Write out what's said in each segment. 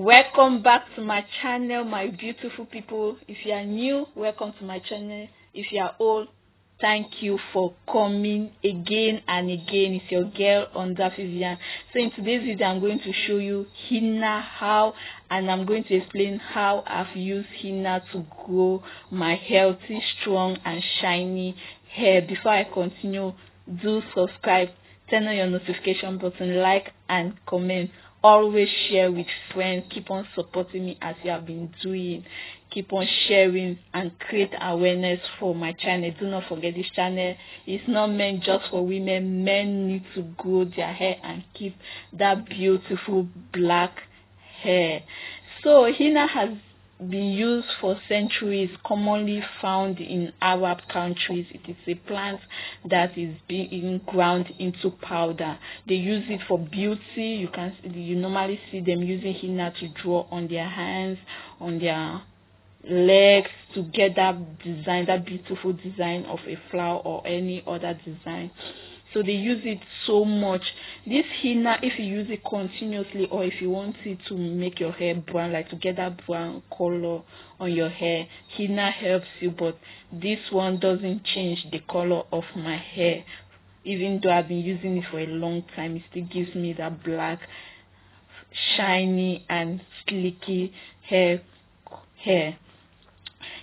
Welcome back to my channel, my beautiful people. If you are new, welcome to my channel. If you are old, thank you for coming again and again. It's your girl Onda Vivian. So in today's video, I'm going to show you henna and I'm going to explain how I've used henna to grow my healthy, strong and shiny hair. Before I continue, do subscribe, turn on your notification button, like and comment. Always share with friends. Keep on supporting me as you have been doing. Keep on sharing and create awareness for my channel. Do not forget, this channel is not meant just for women. Men need to grow their hair and keep that beautiful black hair. So henna has been used for centuries, commonly found in Arab countries. It is a plant that is being ground into powder. They use it for beauty. You normally see them using henna to draw on their hands, on their legs, to get that design, that beautiful design of a flower or any other design. So they use it so much. This henna, if you use it continuously, or if you want it to make your hair brown, like to get that brown color on your hair, henna helps you. But this one doesn't change the color of my hair. Even though I've been using it for a long time, it still gives me that black, shiny and silky hair.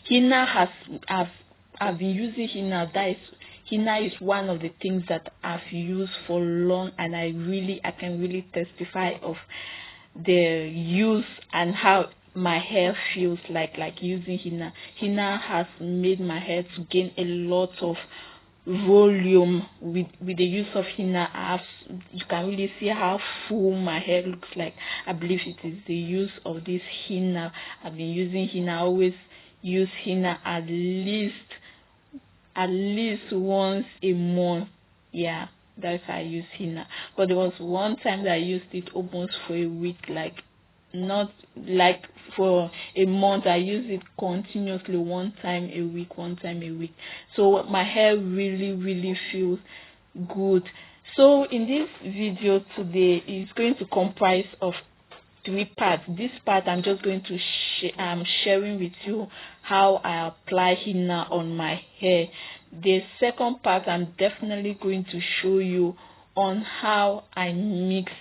Henna I've been using henna. Henna is one of the things that I've used for long, and I can really testify of the use and how my hair feels like using henna. Henna has made my hair to gain a lot of volume. With the use of henna, you can really see how full my hair looks like. I believe it is the use of this henna. I've been using henna. I always use henna at least once a month. Yeah, that's how I use henna. But there was one time that I used it almost for a week, not like for a month. I use it continuously, one time a week. So my hair really feels good. So in this video today is going to comprise of 3 parts. This part I'm just going to sharing with you how I apply henna on my hair. The second part, I'm definitely going to show you on how I mix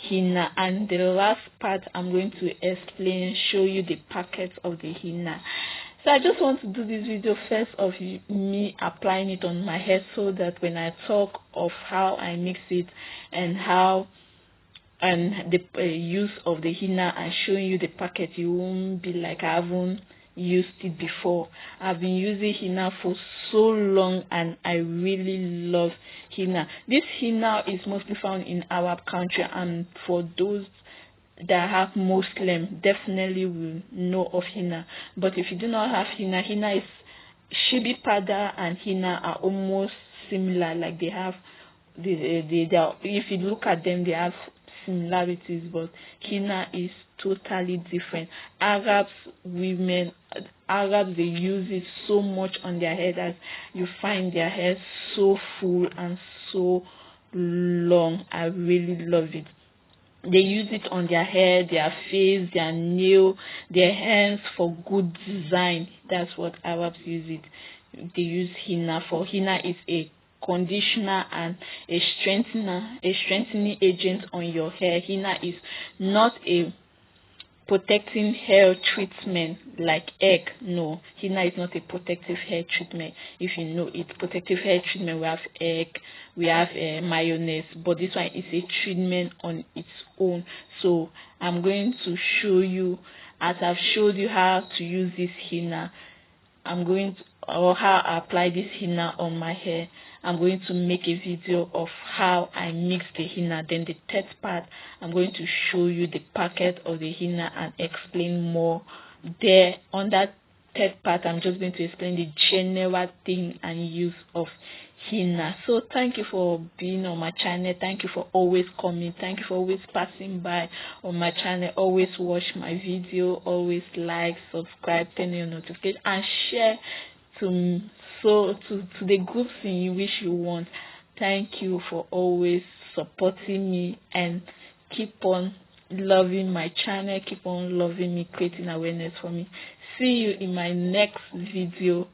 henna, and the last part I'm going to show you the packet of the henna. So I just want to do this video first of me applying it on my hair, so that when I talk of how I mix it and the use of the henna and showing you the packet, you won't be like I haven't used it before. I've been using henna for so long and I really love henna. This henna is mostly found in Arab country, and for those that have Muslim definitely will know of henna. But if you do not have henna is shibi pada and henna are almost similar. Like they have if you look at them, they have similarities, but henna is totally different. Arabs, they use it so much on their head that you find their hair so full and so long. I really love it. They use it on their hair, their face, their nail, their hands for good design. That's what Arabs use it. They use henna for. Henna is a conditioner and a strengthening agent on your hair. Henna is not a protecting hair treatment like egg. No, henna is not a protective hair treatment. If you know it, protective hair treatment, we have egg, we have mayonnaise, but this one is a treatment on its own. So I'm going to show you, as I've showed you how to use this henna, or how I apply this henna on my hair. I'm going to make a video of how I mix the henna. Then the third part, I'm going to show you the packet of the henna and explain more there. On that third part, I'm just going to explain the general thing and use of henna. So thank you for being on my channel. Thank you for always coming. Thank you for always passing by on my channel. Always watch my video. Always like, subscribe, turn on your notification and share to the groups in which you want. Thank you for always supporting me, and keep on loving my channel, keep on loving me, creating awareness for me. See you in my next video.